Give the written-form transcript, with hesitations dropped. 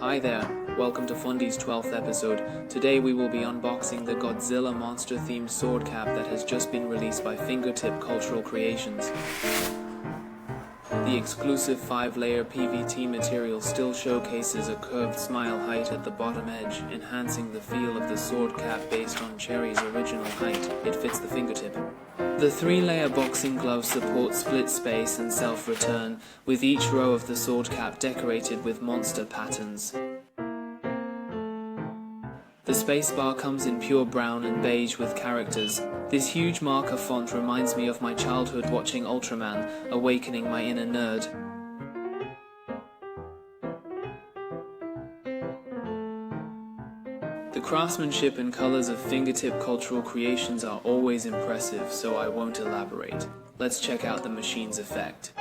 Hi there, welcome to Fundy's 12th episode. Today we will be unboxing the Godzilla monster-themed sword cap that has just been released by Fingertip Cultural Creations. The exclusive 5-layer PVT material still showcases a curved smile height at the bottom edge, enhancing the feel of the sword cap based on Cherry's original height. It fits the fingertip. The 3-layer boxing glove supports split space and self-return, with each row of the sword cap decorated with monster patterns. The spacebar comes in pure brown and beige with characters. This huge marker font reminds me of my childhood watching Ultraman, awakening my inner nerd. The craftsmanship and colors of Fingertip Cultural Creations are always impressive, so I won't elaborate. Let's check out the machine's effect.